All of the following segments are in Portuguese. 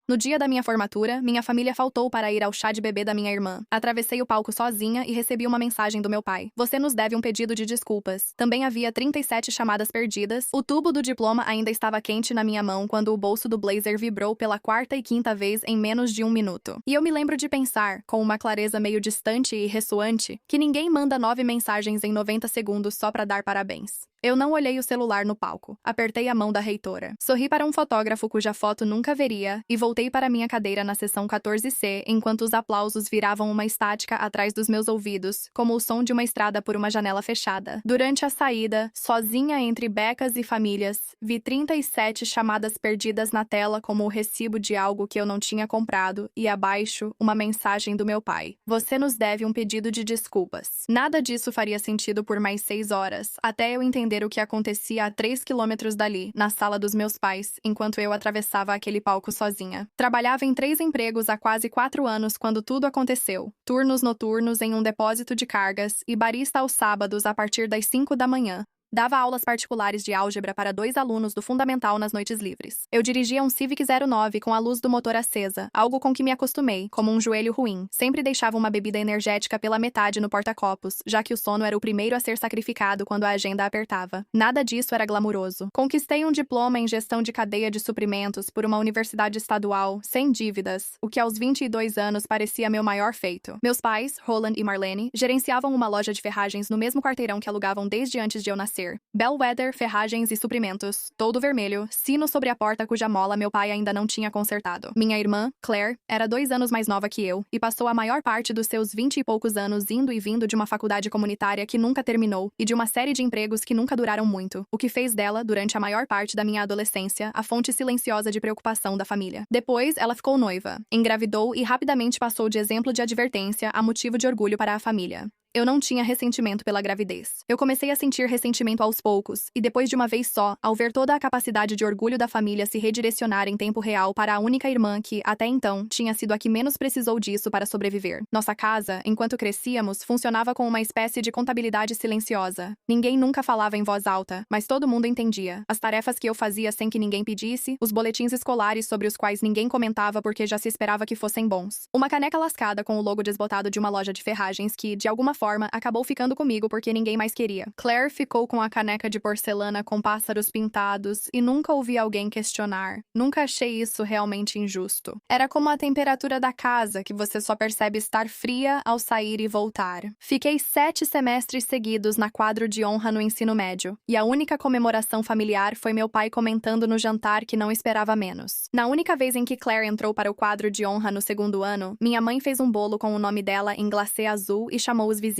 No dia da minha formatura, minha família faltou para ir ao chá de bebê da minha irmã. Atravessei o palco sozinha e recebi uma mensagem do meu pai. Você nos deve um pedido de desculpas. Também havia 37 chamadas perdidas. O tubo do diploma ainda estava quente na minha mão quando o bolso do blazer vibrou pela quarta e quinta vez em menos de 1 minuto. E eu me lembro de pensar, com uma clareza meio distante e ressoante, que ninguém manda 9 mensagens em 90 segundos só para dar parabéns. Eu não olhei o celular no palco. Apertei a mão da reitora. Sorri para um fotógrafo cuja foto nunca veria e voltei para minha cadeira na seção 14C enquanto os aplausos viravam uma estática atrás dos meus ouvidos, como o som de uma estrada por uma janela fechada. Durante a saída, sozinha entre becas e famílias, vi 37 chamadas perdidas na tela como o recibo de algo que eu não tinha comprado e abaixo, uma mensagem do meu pai. Você nos deve um pedido de desculpas. Nada disso faria sentido por mais 6 horas, até eu entender o que acontecia a 3 quilômetros dali, na sala dos meus pais, enquanto eu atravessava aquele palco sozinha. Trabalhava em 3 empregos há quase 4 anos quando tudo aconteceu. Turnos noturnos em um depósito de cargas e barista aos sábados a partir das 5 da manhã. Dava aulas particulares de álgebra para 2 alunos do Fundamental nas noites livres. Eu dirigia um Civic 09 com a luz do motor acesa, algo com que me acostumei, como um joelho ruim. Sempre deixava uma bebida energética pela metade no porta-copos, já que o sono era o primeiro a ser sacrificado quando a agenda apertava. Nada disso era glamuroso. Conquistei um diploma em gestão de cadeia de suprimentos por uma universidade estadual, sem dívidas, o que aos 22 anos parecia meu maior feito. Meus pais, Roland e Marlene, gerenciavam uma loja de ferragens no mesmo quarteirão que alugavam desde antes de eu nascer. Bellwether, ferragens e suprimentos, todo vermelho, sino sobre a porta cuja mola meu pai ainda não tinha consertado. Minha irmã, Claire, era 2 anos mais nova que eu e passou a maior parte dos seus 20 e poucos anos indo e vindo de uma faculdade comunitária que nunca terminou e de uma série de empregos que nunca duraram muito, o que fez dela, durante a maior parte da minha adolescência, a fonte silenciosa de preocupação da família. Depois, ela ficou noiva, engravidou e rapidamente passou de exemplo de advertência a motivo de orgulho para a família. Eu não tinha ressentimento pela gravidez. Eu comecei a sentir ressentimento aos poucos, e depois de uma vez só, ao ver toda a capacidade de orgulho da família se redirecionar em tempo real para a única irmã que, até então, tinha sido a que menos precisou disso para sobreviver. Nossa casa, enquanto crescíamos, funcionava com uma espécie de contabilidade silenciosa. Ninguém nunca falava em voz alta, mas todo mundo entendia. As tarefas que eu fazia sem que ninguém pedisse, os boletins escolares sobre os quais ninguém comentava porque já se esperava que fossem bons. Uma caneca lascada com o logo desbotado de uma loja de ferragens que, de alguma forma, acabou ficando comigo porque ninguém mais queria. Claire ficou com a caneca de porcelana com pássaros pintados e nunca ouvi alguém questionar. Nunca achei isso realmente injusto. Era como a temperatura da casa, que você só percebe estar fria ao sair e voltar. Fiquei 7 semestres seguidos na quadro de honra no ensino médio, e a única comemoração familiar foi meu pai comentando no jantar que não esperava menos. Na única vez em que Claire entrou para o quadro de honra no 2º ano, minha mãe fez um bolo com o nome dela em glacê azul e chamou os vizinhos.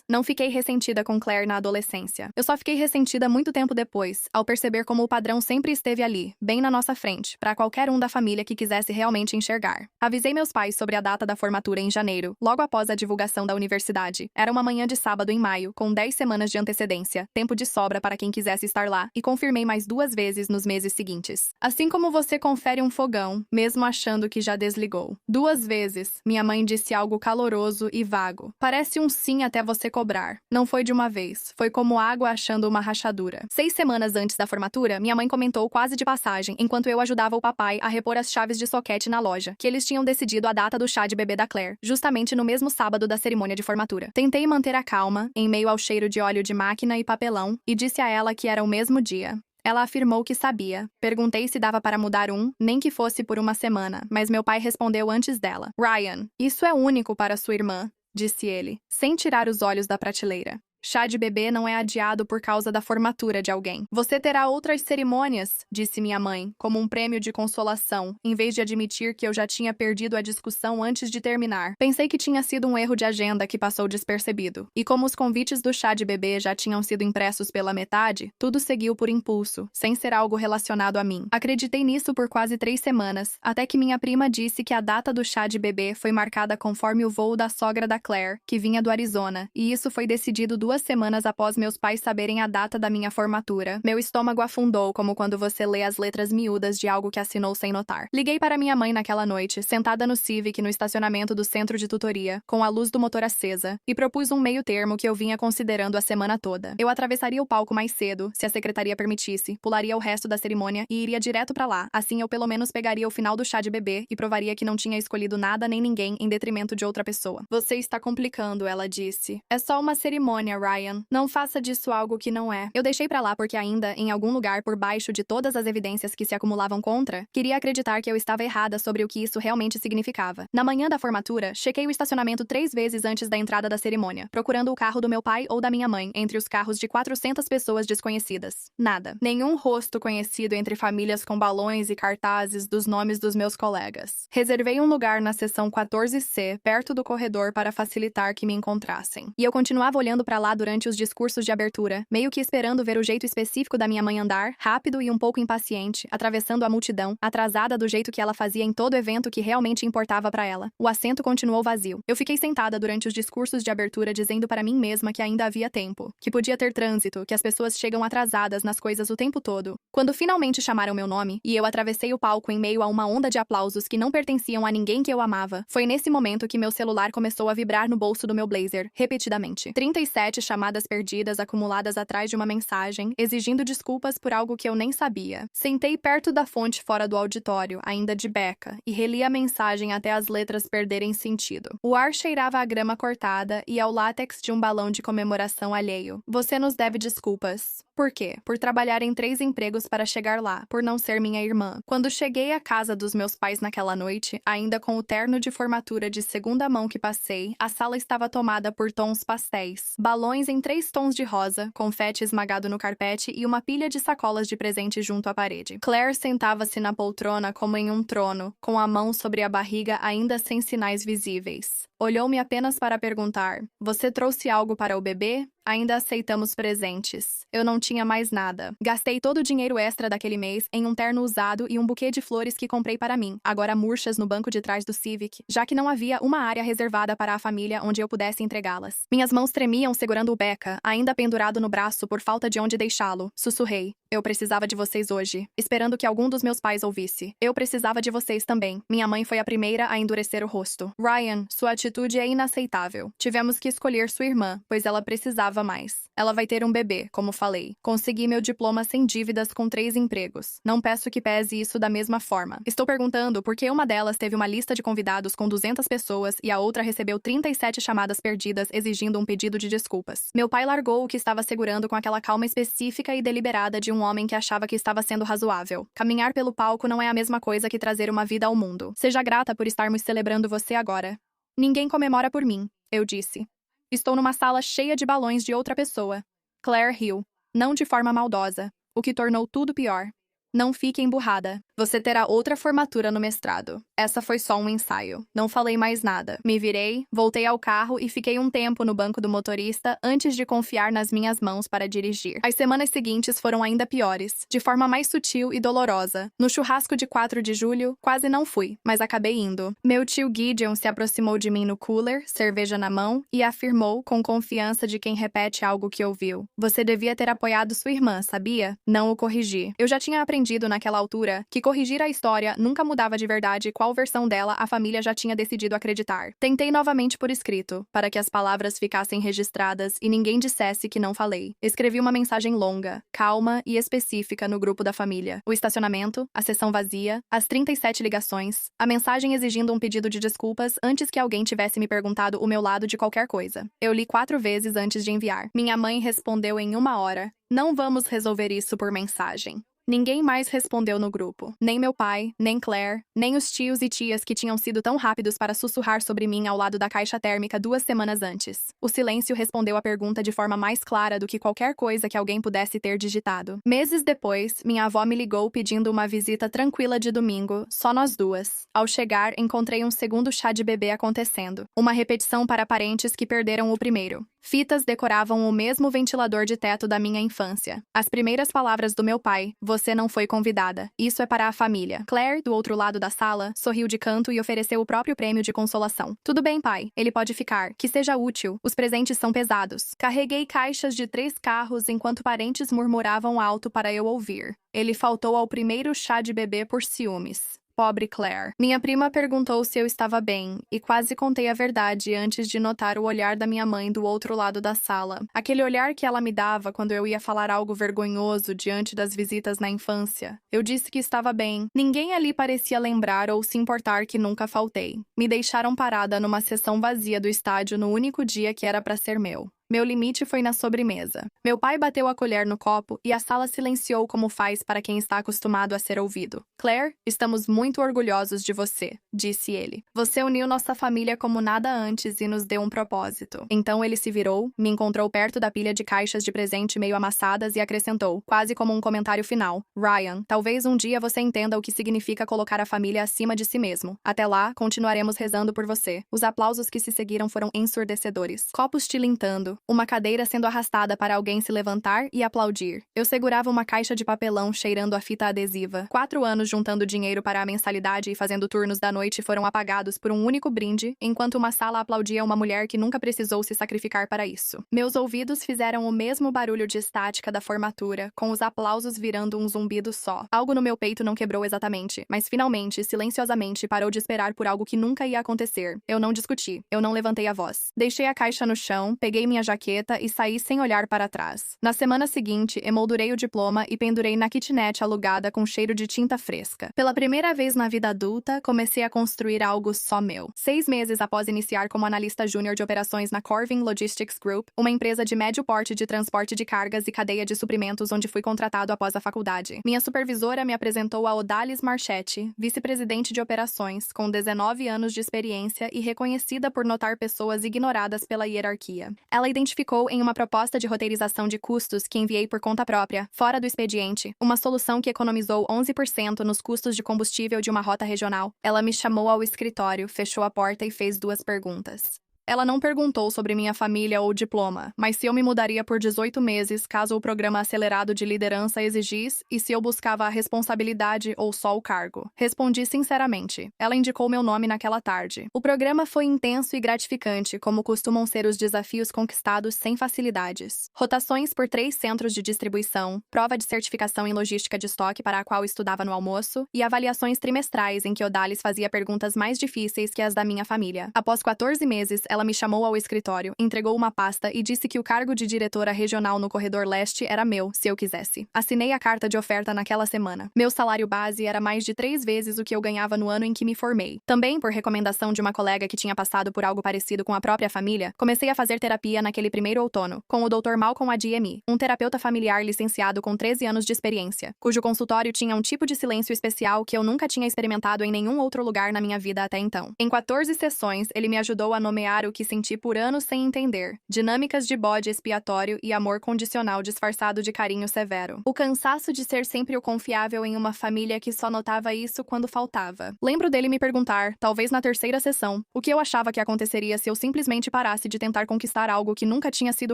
Não fiquei ressentida com Claire na adolescência. Eu só fiquei ressentida muito tempo depois, ao perceber como o padrão sempre esteve ali, bem na nossa frente, para qualquer um da família que quisesse realmente enxergar. Avisei meus pais sobre a data da formatura em janeiro, logo após a divulgação da universidade. Era uma manhã de sábado em maio, com 10 semanas de antecedência, tempo de sobra para quem quisesse estar lá, e confirmei mais 2 vezes nos meses seguintes. Assim como você confere um fogão, mesmo achando que já desligou. 2 vezes, minha mãe disse algo caloroso e vago. Parece um sim até você cobrar. Não foi de uma vez, foi como água achando uma rachadura. 6 semanas antes da formatura, minha mãe comentou quase de passagem, enquanto eu ajudava o papai a repor as chaves de soquete na loja, que eles tinham decidido a data do chá de bebê da Claire, justamente no mesmo sábado da cerimônia de formatura. Tentei manter a calma, em meio ao cheiro de óleo de máquina e papelão, e disse a ela que era o mesmo dia. Ela afirmou que sabia. Perguntei se dava para mudar nem que fosse por uma semana, mas meu pai respondeu antes dela. Ryan, isso é único para sua irmã, disse ele, sem tirar os olhos da prateleira. Chá de bebê não é adiado por causa da formatura de alguém. Você terá outras cerimônias, disse minha mãe, como um prêmio de consolação, em vez de admitir que eu já tinha perdido a discussão antes de terminar. Pensei que tinha sido um erro de agenda que passou despercebido. E como os convites do chá de bebê já tinham sido impressos pela metade, tudo seguiu por impulso, sem ser algo relacionado a mim. Acreditei nisso por quase 3 semanas, até que minha prima disse que a data do chá de bebê foi marcada conforme o voo da sogra da Claire, que vinha do Arizona, e isso foi decidido 2 2 semanas após meus pais saberem a data da minha formatura. Meu estômago afundou como quando você lê as letras miúdas de algo que assinou sem notar. Liguei para minha mãe naquela noite, sentada no Civic no estacionamento do centro de tutoria, com a luz do motor acesa, e propus um meio termo que eu vinha considerando a semana toda. Eu atravessaria o palco mais cedo, se a secretaria permitisse, pularia o resto da cerimônia e iria direto pra lá. Assim eu pelo menos pegaria o final do chá de bebê e provaria que não tinha escolhido nada nem ninguém em detrimento de outra pessoa. Você está complicando, ela disse. É só uma cerimônia, Ryan. Não faça disso algo que não é. Eu deixei pra lá porque ainda, em algum lugar por baixo de todas as evidências que se acumulavam contra, queria acreditar que eu estava errada sobre o que isso realmente significava. Na manhã da formatura, chequei o estacionamento 3 vezes antes da entrada da cerimônia, procurando o carro do meu pai ou da minha mãe entre os carros de 400 pessoas desconhecidas. Nada. Nenhum rosto conhecido entre famílias com balões e cartazes dos nomes dos meus colegas. Reservei um lugar na seção 14C, perto do corredor para facilitar que me encontrassem. E eu continuava olhando pra lá durante os discursos de abertura, meio que esperando ver o jeito específico da minha mãe andar, rápido e um pouco impaciente, atravessando a multidão, atrasada do jeito que ela fazia em todo evento que realmente importava pra ela. O assento continuou vazio. Eu fiquei sentada durante os discursos de abertura dizendo para mim mesma que ainda havia tempo, que podia ter trânsito, que as pessoas chegam atrasadas nas coisas o tempo todo. Quando finalmente chamaram meu nome, e eu atravessei o palco em meio a uma onda de aplausos que não pertenciam a ninguém que eu amava, foi nesse momento que meu celular começou a vibrar no bolso do meu blazer, repetidamente. 37 chamadas perdidas acumuladas atrás de uma mensagem, exigindo desculpas por algo que eu nem sabia. Sentei perto da fonte fora do auditório, ainda de beca, e reli a mensagem até as letras perderem sentido. O ar cheirava a grama cortada e ao látex de um balão de comemoração alheio. Você nos deve desculpas. Por quê? Por trabalhar em 3 empregos para chegar lá, por não ser minha irmã. Quando cheguei à casa dos meus pais naquela noite, ainda com o terno de formatura de segunda mão que passei, a sala estava tomada por tons pastéis. Balões em 3 tons de rosa, confete esmagado no carpete e uma pilha de sacolas de presente junto à parede. Claire sentava-se na poltrona como em um trono, com a mão sobre a barriga ainda sem sinais visíveis. Olhou-me apenas para perguntar: "Você trouxe algo para o bebê?" Ainda aceitamos presentes. Eu não tinha mais nada. Gastei todo o dinheiro extra daquele mês em um terno usado e um buquê de flores que comprei para mim, agora murchas no banco de trás do Civic, já que não havia uma área reservada para a família onde eu pudesse entregá-las. Minhas mãos tremiam segurando o Becca, ainda pendurado no braço por falta de onde deixá-lo. Sussurrei: "Eu precisava de vocês hoje", esperando que algum dos meus pais ouvisse. Eu precisava de vocês também. Minha mãe foi a primeira a endurecer o rosto. "Ryan, sua atitude é inaceitável. Tivemos que escolher sua irmã, pois ela precisava mais. Ela vai ter um bebê, como falei. Consegui meu diploma sem dívidas com 3 empregos. Não peço que pese isso da mesma forma. Estou perguntando por que uma delas teve uma lista de convidados com 200 pessoas e a outra recebeu 37 chamadas perdidas exigindo um pedido de desculpas." Meu pai largou o que estava segurando com aquela calma específica e deliberada de um homem que achava que estava sendo razoável. "Caminhar pelo palco não é a mesma coisa que trazer uma vida ao mundo. Seja grata por estarmos celebrando você agora." "Ninguém comemora por mim", eu disse. "Estou numa sala cheia de balões de outra pessoa." Claire riu, não de forma maldosa, o que tornou tudo pior. "Não fique emburrada. Você terá outra formatura no mestrado. Essa foi só um ensaio." Não falei mais nada. Me virei, voltei ao carro e fiquei um tempo no banco do motorista antes de confiar nas minhas mãos para dirigir. As semanas seguintes foram ainda piores, de forma mais sutil e dolorosa. No churrasco de 4 de julho, quase não fui, mas acabei indo. Meu tio Gideon se aproximou de mim no cooler, cerveja na mão, e afirmou, com confiança de quem repete algo que ouviu: "Você devia ter apoiado sua irmã, sabia?" Não o corrigi. Eu já tinha aprendido naquela altura que corrigir a história nunca mudava de verdade qual versão dela a família já tinha decidido acreditar. Tentei novamente por escrito, para que as palavras ficassem registradas e ninguém dissesse que não falei. Escrevi uma mensagem longa, calma e específica no grupo da família. O estacionamento, a sessão vazia, as 37 ligações, a mensagem exigindo um pedido de desculpas antes que alguém tivesse me perguntado o meu lado de qualquer coisa. Eu li 4 vezes antes de enviar. Minha mãe respondeu em 1 hora: "Não vamos resolver isso por mensagem." Ninguém mais respondeu no grupo. Nem meu pai, nem Claire, nem os tios e tias que tinham sido tão rápidos para sussurrar sobre mim ao lado da caixa térmica 2 semanas antes. O silêncio respondeu a pergunta de forma mais clara do que qualquer coisa que alguém pudesse ter digitado. Meses depois, minha avó me ligou pedindo uma visita tranquila de domingo, só nós duas. Ao chegar, encontrei um segundo chá de bebê acontecendo. Uma repetição para parentes que perderam o primeiro. Fitas decoravam o mesmo ventilador de teto da minha infância. As primeiras palavras do meu pai: "Você não foi convidada. Isso é para a família." Claire, do outro lado da sala, sorriu de canto e ofereceu o próprio prêmio de consolação. "Tudo bem, pai. Ele pode ficar. Que seja útil. Os presentes são pesados." Carreguei caixas de 3 carros enquanto parentes murmuravam alto para eu ouvir. Ele faltou ao primeiro chá de bebê por ciúmes. Pobre Claire. Minha prima perguntou se eu estava bem, e quase contei a verdade antes de notar o olhar da minha mãe do outro lado da sala. Aquele olhar que ela me dava quando eu ia falar algo vergonhoso diante das visitas na infância. Eu disse que estava bem. Ninguém ali parecia lembrar ou se importar que nunca faltei. Me deixaram parada numa seção vazia do estádio no único dia que era para ser meu. Meu limite foi na sobremesa. Meu pai bateu a colher no copo e a sala silenciou como faz para quem está acostumado a ser ouvido. "Claire, estamos muito orgulhosos de você", disse ele. "Você uniu nossa família como nada antes e nos deu um propósito." Então ele se virou, me encontrou perto da pilha de caixas de presente meio amassadas e acrescentou, quase como um comentário final: "Ryan, talvez um dia você entenda o que significa colocar a família acima de si mesmo. Até lá, continuaremos rezando por você." Os aplausos que se seguiram foram ensurdecedores. Copos tilintando, uma cadeira sendo arrastada para alguém se levantar e aplaudir. Eu segurava uma caixa de papelão cheirando a fita adesiva. 4 anos juntando dinheiro para a mensalidade e fazendo turnos da noite foram apagados por um único brinde, enquanto uma sala aplaudia uma mulher que nunca precisou se sacrificar para isso. Meus ouvidos fizeram o mesmo barulho de estática da formatura, com os aplausos virando um zumbido só. Algo no meu peito não quebrou exatamente, mas finalmente, silenciosamente, parou de esperar por algo que nunca ia acontecer. Eu não discuti. Eu não levantei a voz. Deixei a caixa no chão, peguei minha jaqueta e saí sem olhar para trás. Na semana seguinte, emoldurei o diploma e pendurei na kitnet alugada com cheiro de tinta fresca. Pela primeira vez na vida adulta, comecei a construir algo só meu. 6 meses após iniciar como analista júnior de operações na Corvin Logistics Group, uma empresa de médio porte de transporte de cargas e cadeia de suprimentos onde fui contratado após a faculdade. Minha supervisora me apresentou a Odalis Marchetti, vice-presidente de operações, com 19 anos de experiência e reconhecida por notar pessoas ignoradas pela hierarquia. Ela identificou em uma proposta de roteirização de custos que enviei por conta própria, fora do expediente, uma solução que economizou 11% nos custos de combustível de uma rota regional. Ela me chamou ao escritório, fechou a porta e fez 2 perguntas. Ela não perguntou sobre minha família ou diploma, mas se eu me mudaria por 18 meses caso o programa acelerado de liderança exigisse e se eu buscava a responsabilidade ou só o cargo. Respondi sinceramente. Ela indicou meu nome naquela tarde. O programa foi intenso e gratificante, como costumam ser os desafios conquistados sem facilidades. Rotações por 3 centros de distribuição, prova de certificação em logística de estoque para a qual estudava no almoço e avaliações trimestrais em que Odalis fazia perguntas mais difíceis que as da minha família. Após 14 meses, ela me chamou ao escritório, entregou uma pasta e disse que o cargo de diretora regional no Corredor Leste era meu, se eu quisesse. Assinei a carta de oferta naquela semana. Meu salário base era mais de 3 vezes o que eu ganhava no ano em que me formei. Também, por recomendação de uma colega que tinha passado por algo parecido com a própria família, comecei a fazer terapia naquele primeiro outono, com o Dr. Malcolm Adeyemi, um terapeuta familiar licenciado com 13 anos de experiência, cujo consultório tinha um tipo de silêncio especial que eu nunca tinha experimentado em nenhum outro lugar na minha vida até então. Em 14 sessões, ele me ajudou a nomear o que senti por anos sem entender, dinâmicas de bode expiatório e amor condicional disfarçado de carinho severo. O cansaço de ser sempre o confiável em uma família que só notava isso quando faltava. Lembro dele me perguntar, talvez na 3ª sessão, o que eu achava que aconteceria se eu simplesmente parasse de tentar conquistar algo que nunca tinha sido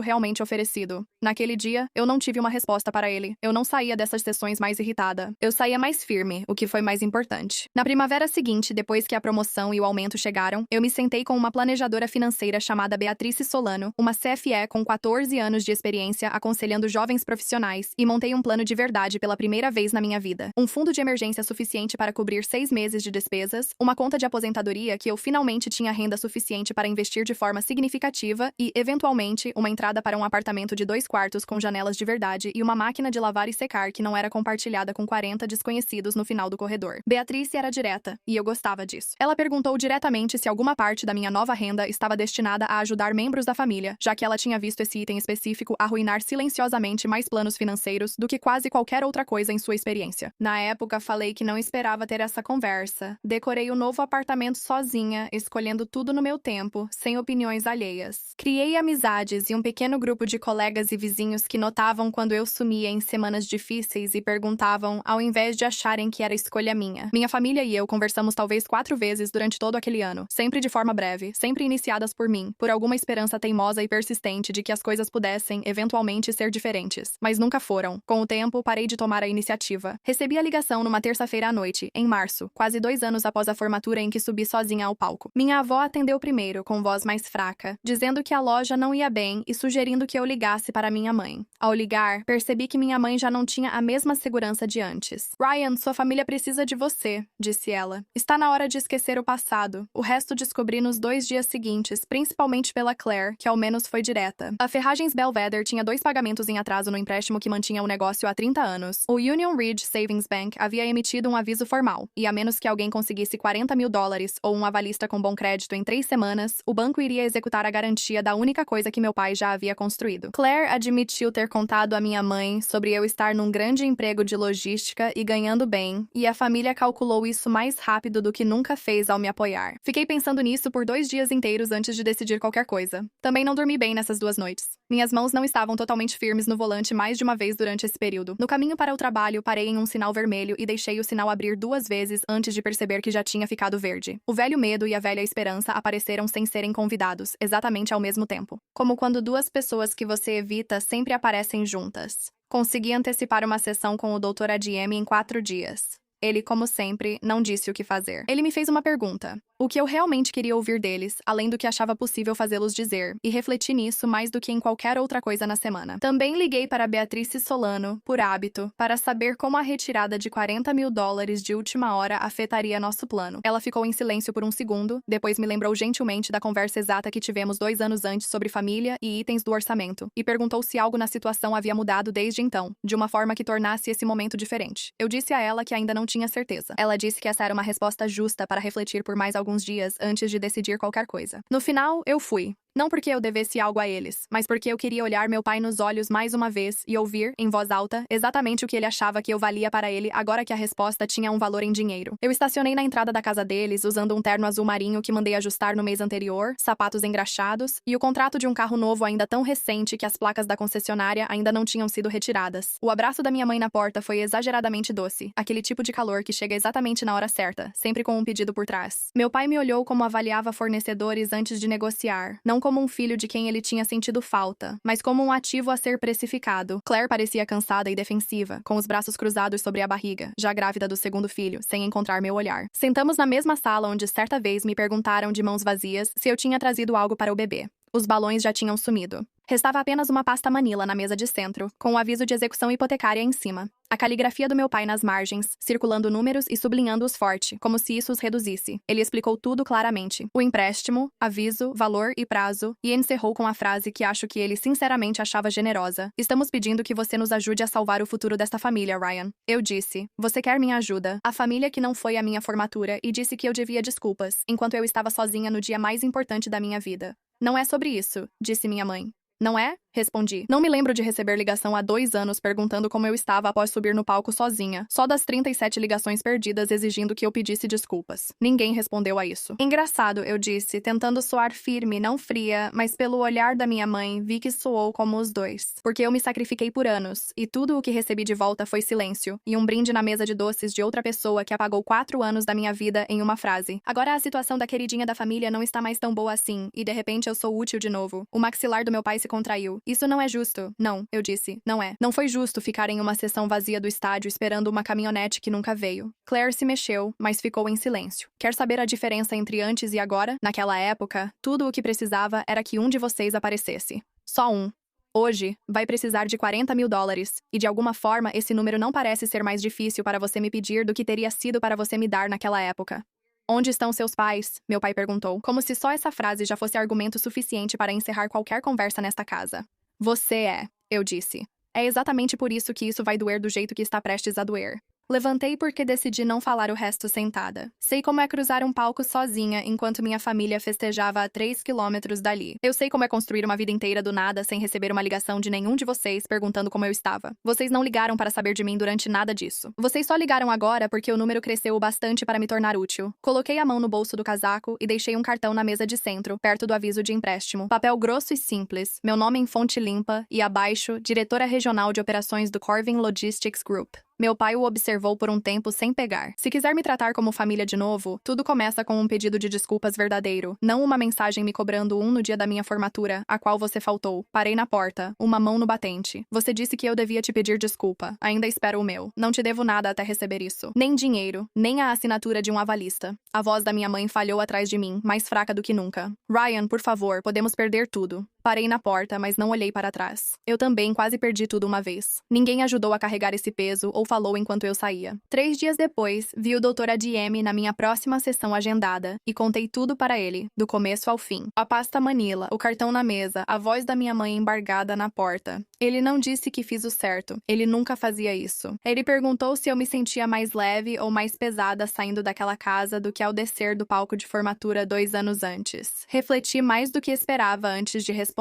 realmente oferecido. Naquele dia, eu não tive uma resposta para ele. Eu não saía dessas sessões mais irritada. Eu saía mais firme, o que foi mais importante. Na primavera seguinte, depois que a promoção e o aumento chegaram, eu me sentei com uma planejadora financeira chamada Beatrice Solano, uma CFE com 14 anos de experiência aconselhando jovens profissionais, e montei um plano de verdade pela primeira vez na minha vida. Um fundo de emergência suficiente para cobrir 6 meses de despesas, uma conta de aposentadoria que eu finalmente tinha renda suficiente para investir de forma significativa e, eventualmente, uma entrada para um apartamento de 2 quartos com janelas de verdade e uma máquina de lavar e secar que não era compartilhada com 40 desconhecidos no final do corredor. Beatrice era direta, e eu gostava disso. Ela perguntou diretamente se alguma parte da minha nova renda estava destinada a ajudar membros da família, já que ela tinha visto esse item específico arruinar silenciosamente mais planos financeiros do que quase qualquer outra coisa em sua experiência. Na época, falei que não esperava ter essa conversa. Decorei o novo apartamento sozinha, escolhendo tudo no meu tempo, sem opiniões alheias. Criei amizades e um pequeno grupo de colegas e vizinhos que notavam quando eu sumia em semanas difíceis e perguntavam, ao invés de acharem que era escolha minha. Minha família e eu conversamos talvez 4 vezes durante todo aquele ano, sempre de forma breve, sempre iniciada apaixonadas por mim, por alguma esperança teimosa e persistente de que as coisas pudessem, eventualmente, ser diferentes. Mas nunca foram. Com o tempo, parei de tomar a iniciativa. Recebi a ligação numa terça-feira à noite, em março, quase 2 anos após a formatura em que subi sozinha ao palco. Minha avó atendeu primeiro, com voz mais fraca, dizendo que a loja não ia bem e sugerindo que eu ligasse para minha mãe. Ao ligar, percebi que minha mãe já não tinha a mesma segurança de antes. Ryan, sua família precisa de você, disse ela. Está na hora de esquecer o passado. O resto descobri nos 2 dias seguintes, principalmente pela Claire, que ao menos foi direta. A Ferragens Belvedere tinha 2 pagamentos em atraso no empréstimo que mantinha o negócio há 30 anos. O Union Ridge Savings Bank havia emitido um aviso formal, e a menos que alguém conseguisse $40 mil ou um avalista com bom crédito em 3 semanas, o banco iria executar a garantia da única coisa que meu pai já havia construído. Claire admitiu ter contado à minha mãe sobre eu estar num grande emprego de logística e ganhando bem, e a família calculou isso mais rápido do que nunca fez ao me apoiar. Fiquei pensando nisso por 2 dias inteiros antes de decidir qualquer coisa. Também não dormi bem nessas 2 noites. Minhas mãos não estavam totalmente firmes no volante mais de uma vez durante esse período. No caminho para o trabalho, parei em um sinal vermelho e deixei o sinal abrir 2 vezes antes de perceber que já tinha ficado verde. O velho medo e a velha esperança apareceram sem serem convidados, exatamente ao mesmo tempo. Como quando 2 pessoas que você evita sempre aparecem juntas. Consegui antecipar uma sessão com o Dr. ADM em 4 dias. Ele, como sempre, não disse o que fazer. Ele me fez uma pergunta. O que eu realmente queria ouvir deles, além do que achava possível fazê-los dizer, e refleti nisso mais do que em qualquer outra coisa na semana. Também liguei para Beatrice Solano, por hábito, para saber como a retirada de $40 mil de última hora afetaria nosso plano. Ela ficou em silêncio por um segundo, depois me lembrou gentilmente da conversa exata que tivemos 2 anos antes sobre família e itens do orçamento, e perguntou se algo na situação havia mudado desde então, de uma forma que tornasse esse momento diferente. Eu disse a ela que ainda não tinha certeza. Ela disse que essa era uma resposta justa para refletir por mais alguns dias antes de decidir qualquer coisa. No final, eu fui. Não porque eu devesse algo a eles, mas porque eu queria olhar meu pai nos olhos mais uma vez e ouvir, em voz alta, exatamente o que ele achava que eu valia para ele agora que a resposta tinha um valor em dinheiro. Eu estacionei na entrada da casa deles, usando um terno azul marinho que mandei ajustar no mês anterior, sapatos engraxados, e o contrato de um carro novo ainda tão recente que as placas da concessionária ainda não tinham sido retiradas. O abraço da minha mãe na porta foi exageradamente doce, aquele tipo de calor que chega exatamente na hora certa, sempre com um pedido por trás. Meu pai me olhou como avaliava fornecedores antes de negociar, não como um filho de quem ele tinha sentido falta, mas como um ativo a ser precificado. Claire parecia cansada e defensiva, com os braços cruzados sobre a barriga, já grávida do 2º filho, sem encontrar meu olhar. Sentamos na mesma sala onde certa vez me perguntaram de mãos vazias se eu tinha trazido algo para o bebê. Os balões já tinham sumido. Restava apenas uma pasta Manila na mesa de centro, com o aviso de execução hipotecária em cima. A caligrafia do meu pai nas margens, circulando números e sublinhando-os forte, como se isso os reduzisse. Ele explicou tudo claramente. O empréstimo, aviso, valor e prazo, e encerrou com a frase que acho que ele sinceramente achava generosa. Estamos pedindo que você nos ajude a salvar o futuro desta família, Ryan. Eu disse. Você quer minha ajuda? A família que não foi à minha formatura e disse que eu devia desculpas, enquanto eu estava sozinha no dia mais importante da minha vida. Não é sobre isso, disse minha mãe. Não é? Respondi. Não me lembro de receber ligação há 2 anos perguntando como eu estava após subir no palco sozinha, só das 37 ligações perdidas exigindo que eu pedisse desculpas. Ninguém respondeu a isso. Engraçado, eu disse, tentando soar firme, não fria, mas pelo olhar da minha mãe, vi que soou como os 2. Porque eu me sacrifiquei por anos, e tudo o que recebi de volta foi silêncio, e um brinde na mesa de doces de outra pessoa que apagou 4 anos da minha vida em uma frase. Agora a situação da queridinha da família não está mais tão boa assim, e de repente eu sou útil de novo. O maxilar do meu pai se contraiu. Isso não é justo. Não, eu disse. Não é. Não foi justo ficar em uma sessão vazia do estádio esperando uma caminhonete que nunca veio. Claire se mexeu, mas ficou em silêncio. Quer saber a diferença entre antes e agora? Naquela época, tudo o que precisava era que um de vocês aparecesse. Só um. Hoje, vai precisar de $40 mil, e de alguma forma esse número não parece ser mais difícil para você me pedir do que teria sido para você me dar naquela época. Onde estão seus pais? Meu pai perguntou, como se só essa frase já fosse argumento suficiente para encerrar qualquer conversa nesta casa. Você é, eu disse. É exatamente por isso que isso vai doer do jeito que está prestes a doer. Levantei porque decidi não falar o resto sentada. Sei como é cruzar um palco sozinha enquanto minha família festejava a 3 quilômetros dali. Eu sei como é construir uma vida inteira do nada sem receber uma ligação de nenhum de vocês perguntando como eu estava. Vocês não ligaram para saber de mim durante nada disso. Vocês só ligaram agora porque o número cresceu o bastante para me tornar útil. Coloquei a mão no bolso do casaco e deixei um cartão na mesa de centro, perto do aviso de empréstimo. Papel grosso e simples, meu nome em fonte limpa e abaixo, diretora regional de operações do Corvin Logistics Group. Meu pai o observou por um tempo sem pegar. Se quiser me tratar como família de novo, tudo começa com um pedido de desculpas verdadeiro, não uma mensagem me cobrando no dia da minha formatura, a qual você faltou. Parei na porta, uma mão no batente. Você disse que eu devia te pedir desculpa. Ainda espero o meu. Não te devo nada até receber isso. Nem dinheiro, nem a assinatura de um avalista. A voz da minha mãe falhou atrás de mim, mais fraca do que nunca. Ryan, por favor, podemos perder tudo. Parei na porta, mas não olhei para trás. Eu também quase perdi tudo uma vez. Ninguém ajudou a carregar esse peso ou falou enquanto eu saía. 3 dias depois, vi o Dr. ADM na minha próxima sessão agendada e contei tudo para ele, do começo ao fim. A pasta Manila, o cartão na mesa, a voz da minha mãe embargada na porta. Ele não disse que fiz o certo. Ele nunca fazia isso. Ele perguntou se eu me sentia mais leve ou mais pesada saindo daquela casa do que ao descer do palco de formatura 2 anos antes. Refleti mais do que esperava antes de responder.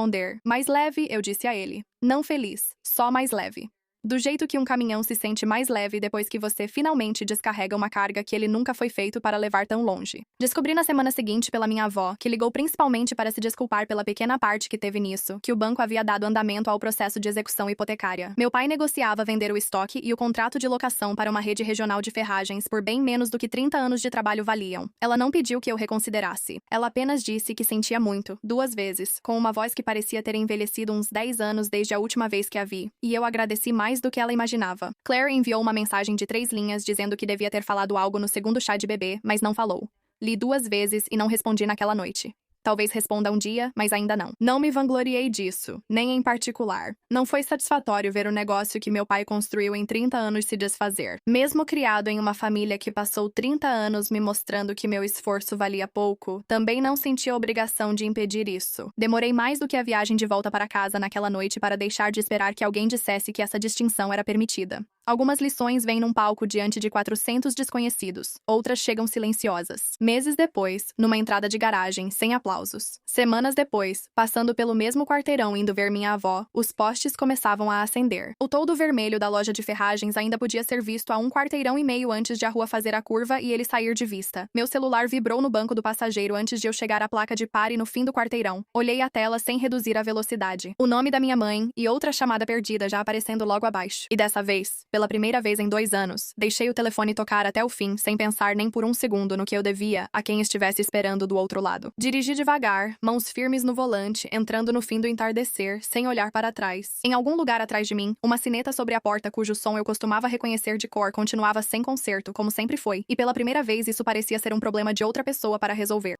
Mais leve, eu disse a ele. Não feliz, só mais leve. Do jeito que um caminhão se sente mais leve depois que você finalmente descarrega uma carga que ele nunca foi feito para levar tão longe. Descobri na semana seguinte pela minha avó, que ligou principalmente para se desculpar pela pequena parte que teve nisso, que o banco havia dado andamento ao processo de execução hipotecária. Meu pai negociava vender o estoque e o contrato de locação para uma rede regional de ferragens por bem menos do que 30 anos de trabalho valiam. Ela não pediu que eu reconsiderasse. Ela apenas disse que sentia muito, 2 vezes, com uma voz que parecia ter envelhecido uns 10 anos desde a última vez que a vi, e eu agradeci mais do que ela imaginava. Claire enviou uma mensagem de 3 linhas dizendo que devia ter falado algo no segundo chá de bebê, mas não falou. Li 2 vezes e não respondi naquela noite. Talvez responda um dia, mas ainda não. Não me vangloriei disso, nem em particular. Não foi satisfatório ver o negócio que meu pai construiu em 30 anos se desfazer. Mesmo criado em uma família que passou 30 anos me mostrando que meu esforço valia pouco, também não senti a obrigação de impedir isso. Demorei mais do que a viagem de volta para casa naquela noite para deixar de esperar que alguém dissesse que essa distinção era permitida. Algumas lições vêm num palco diante de 400 desconhecidos, outras chegam silenciosas. Meses depois, numa entrada de garagem, sem aplausos. Semanas depois, passando pelo mesmo quarteirão indo ver minha avó, os postes começavam a acender. O toldo vermelho da loja de ferragens ainda podia ser visto a 1 quarteirão e meio antes de a rua fazer a curva e ele sair de vista. Meu celular vibrou no banco do passageiro antes de eu chegar à placa de pare no fim do quarteirão. Olhei a tela sem reduzir a velocidade. O nome da minha mãe e outra chamada perdida já aparecendo logo abaixo. E dessa vez, pela primeira vez em 2 anos, deixei o telefone tocar até o fim, sem pensar nem por um segundo no que eu devia a quem estivesse esperando do outro lado. Dirigi devagar, mãos firmes no volante, entrando no fim do entardecer, sem olhar para trás. Em algum lugar atrás de mim, uma sineta sobre a porta cujo som eu costumava reconhecer de cor continuava sem conserto, como sempre foi, e pela primeira vez isso parecia ser um problema de outra pessoa para resolver.